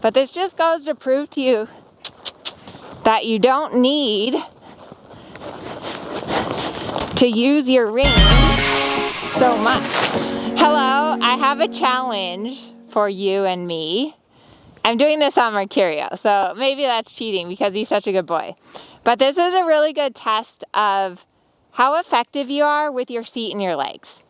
But this just goes to prove to you that you don't need to use your reins so much. Hello, I have a challenge for you and me. I'm doing this on Mercurio, so maybe that's cheating because he's such a good boy. But this is a really good test of how effective you are with your seat and your legs.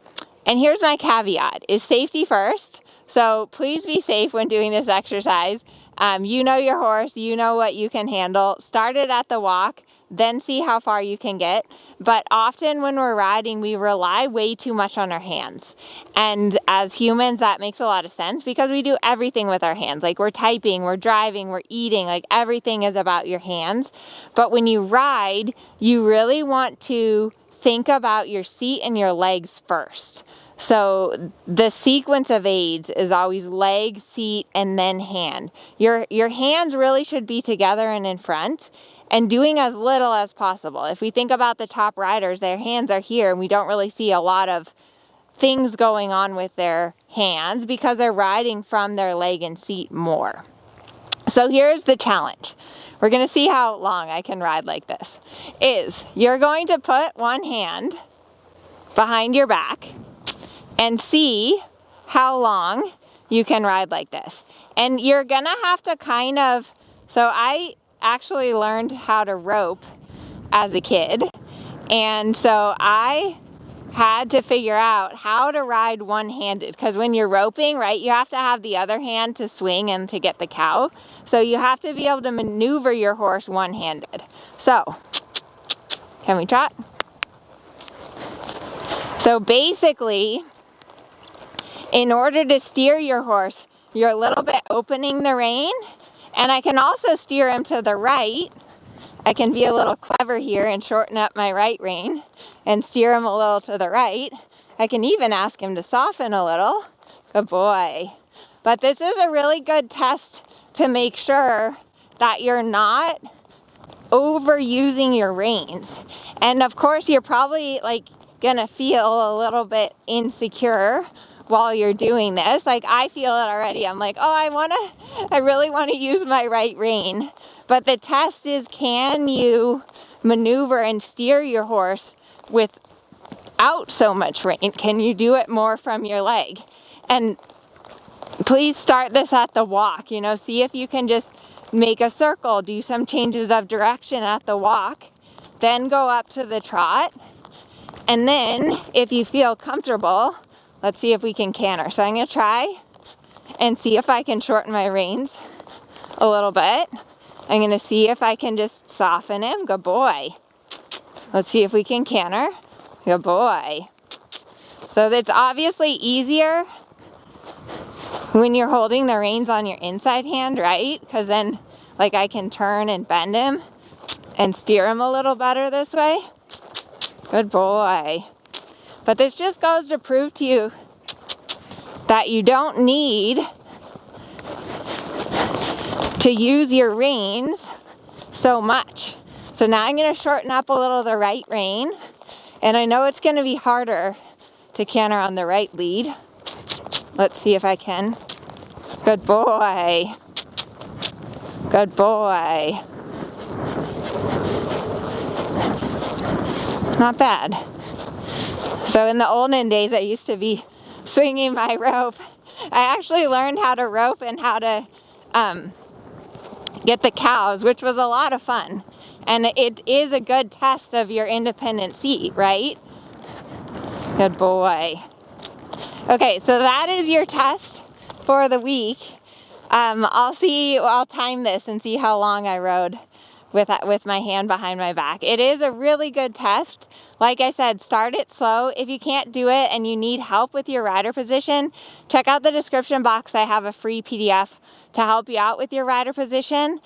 And here's my caveat, is safety first. So please be safe when doing this exercise. You know your horse, you know what you can handle. Start it at the walk, then see how far you can get. But often when we're riding, we rely way too much on our hands. And as humans, that makes a lot of sense because we do everything with our hands. Like we're typing, we're driving, we're eating, like everything is about your hands. But when you ride, you really want to think about your seat and your legs first. So the sequence of aids is always leg, seat, and then hand. Your hands really should be together and in front and doing as little as possible. If we think about the top riders, their hands are here and we don't really see a lot of things going on with their hands because they're riding from their leg and seat more. So here's the challenge. We're gonna see how long I can ride like this. You're going to put one hand behind your back and see how long you can ride like this. And you're gonna have to so I actually learned how to rope as a kid. And so I had to figure out how to ride one-handed, because when you're roping, right, you have to have the other hand to swing and to get the cow. So you have to be able to maneuver your horse one-handed. So, can we trot? So basically, in order to steer your horse, you're a little bit opening the rein, and I can also steer him to the right. I can be a little clever here and shorten up my right rein and steer him a little to the right. I can even ask him to soften a little. Good boy. But this is a really good test to make sure that you're not overusing your reins. And of course, you're probably gonna feel a little bit insecure while you're doing this. Like I feel it already. I'm like, oh, I really want to use my right rein. But the test is, can you maneuver and steer your horse without so much rein? Can you do it more from your leg? And please start this at the walk, see if you can just make a circle, do some changes of direction at the walk, then go up to the trot. And then if you feel comfortable, let's see if we can canter. So I'm gonna try and see if I can shorten my reins a little bit. I'm gonna see if I can just soften him. Good boy. Let's see if we can canter. Good boy. So it's obviously easier when you're holding the reins on your inside hand, right? Because then I can turn and bend him and steer him a little better this way. Good boy. But this just goes to prove to you that you don't need to use your reins so much. So now I'm going to shorten up a little the right rein. And I know it's going to be harder to canter on the right lead. Let's see if I can. Good boy. Good boy. Not bad. So in the olden days, I used to be swinging my rope. I actually learned how to rope and how to get the cows, which was a lot of fun. And it is a good test of your independent seat, right? Good boy. Okay, so that is your test for the week. I'll time this and see how long I rode with my hand behind my back. It is a really good test. Like I said, start it slow. If you can't do it and you need help with your rider position, check out the description box. I have a free PDF to help you out with your rider position,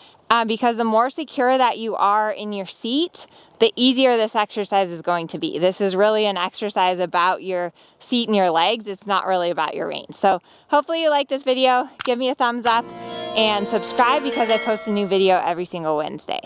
because the more secure that you are in your seat, the easier this exercise is going to be. This is really an exercise about your seat and your legs. It's not really about your reins. So hopefully you like this video. Give me a thumbs up and subscribe because I post a new video every single Wednesday.